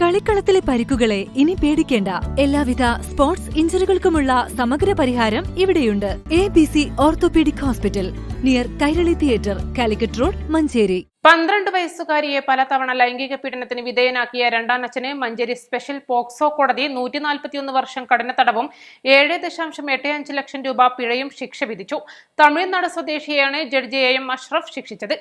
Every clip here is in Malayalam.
കളിക്കളത്തിലെ പരിക്കുകളെ ഇനി പേടിക്കേണ്ട. എല്ലാവിധ സ്പോർട്സ് ഇഞ്ചുറികൾക്കുമുള്ള സമഗ്ര പരിഹാരം ഇവിടെയുണ്ട്. ABC orthopaedic hospital, near Kairali theatre, Calicut road, Manjeri. 12 വയസ്സുകാരിയെ പലതവണ ലൈംഗിക പീഡനത്തിന് വിധേയനാക്കിയ രണ്ടാനച്ഛന് മഞ്ചേരി സ്പെഷ്യൽ പോക്സോ കോടതി 141 വർഷം കഠിന തടവും 7.85 ലക്ഷം രൂപ പിഴയും ശിക്ഷ വിധിച്ചു. തമിഴ്നാട് സ്വദേശിയെയാണ് ജഡ്ജി AM അഷ്റഫ് ശിക്ഷിച്ചത്.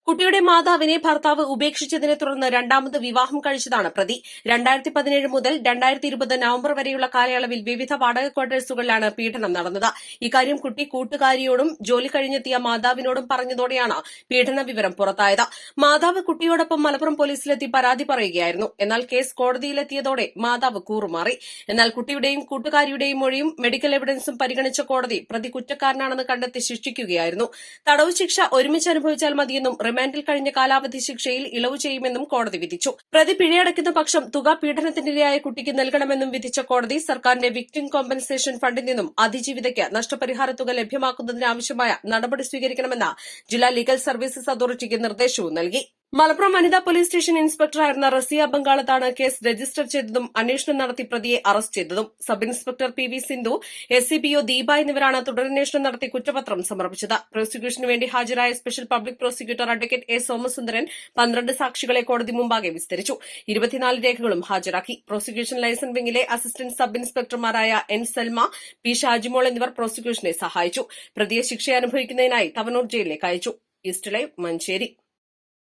കുട്ടിയുടെ മാതാവിനെ ഭർത്താവ് ഉപേക്ഷിച്ചതിനെ തുടർന്ന് രണ്ടാമത് വിവാഹം കഴിച്ചതാണ് പ്രതി. 2017 മുതൽ 2020 നവംബർ വരെയുള്ള കാലയളവിൽ വിവിധ വാടക ക്വാർട്ടേഴ്സുകളിലാണ് പീഡനം നടന്നത്. ഇക്കാര്യം കുട്ടി കൂട്ടുകാരിയോടും ജോലി കഴിഞ്ഞെത്തിയ മാതാവിനോടും പറഞ്ഞതോടെയാണ് പീഡന വിവരം പുറത്തായത്. മാതാവ് കുട്ടിയോടൊപ്പം മലപ്പുറം പോലീസിലെത്തി പരാതി പറയുകയായിരുന്നു. എന്നാൽ കേസ് കോടതിയിലെത്തിയതോടെ മാതാവ് കൂറുമാറി. എന്നാൽ കുട്ടിയുടെയും കൂട്ടുകാരിയുടെയും മൊഴിയും മെഡിക്കൽ എവിഡൻസും പരിഗണിച്ച കോടതി പ്രതി കുറ്റക്കാരനാണെന്ന് കണ്ടെത്തി ശിക്ഷിക്കുകയായിരുന്നു. തടവ് ശിക്ഷ ഒരുമിച്ച് അനുഭവിച്ചാൽ മതിയെന്നും റിമാൻഡിൽ കഴിഞ്ഞ കാലാവധി ശിക്ഷയിൽ ഇളവ് ചെയ്യുമെന്നും കോടതി വിധിച്ചു. പ്രതി പിഴയടയ്ക്കുന്ന പക്ഷം തുക പീഡനത്തിനിരയായ കുട്ടിക്ക് നൽകണമെന്നും വിധിച്ച കോടതി സർക്കാരിന്റെ വിക്ടിം കോമ്പൻസേഷൻ ഫണ്ടിൽ നിന്നും അതിജീവിതയ്ക്ക് നഷ്ടപരിഹാര തുക ലഭ്യമാക്കുന്നതിനാവശ്യമായ നടപടി സ്വീകരിക്കണമെന്ന് ജില്ലാ ലീഗൽ സർവീസസ് അതോറിറ്റിക്ക് നിർദ്ദേശവും നൽകി. മലപ്പുറം വനിതാ പോലീസ് സ്റ്റേഷൻ ഇൻസ്പെക്ടറായിരുന്ന റസിയ ബംഗാളത്താണ് കേസ് രജിസ്റ്റർ ചെയ്തതും അന്വേഷണം നടത്തി പ്രതിയെ അറസ്റ്റ് ചെയ്തതും. Sub inspector PV Sindhu, SCPO Deepa എന്നിവരാണ് തുടരന്വേഷണം നടത്തി കുറ്റപത്രം സമർപ്പിച്ചത്. പ്രോസിക്യൂഷനു വേണ്ടി ഹാജരായ special public prosecutor advocate A Somasundaran 12 സാക്ഷികളെ കോടതി മുമ്പാകെ വിസ്തരിച്ചു. 24 രേഖകളും ഹാജരാക്കി. പ്രോസിക്യൂഷൻ ലൈസൻസ് വിംഗിലെ അസിസ്റ്റന്റ് സബ് ഇൻസ്പെക്ടർമാരായ N സൽമ, P ഷാജിമോൾ എന്നിവർ പ്രോസിക്യൂഷനെ സഹായിച്ചു. പ്രതിയെ ശിക്ഷ അനുഭവിക്കുന്നതിനായി തവനൂർ ജയിലിലേക്ക് അയച്ചു. East live, Manjeri.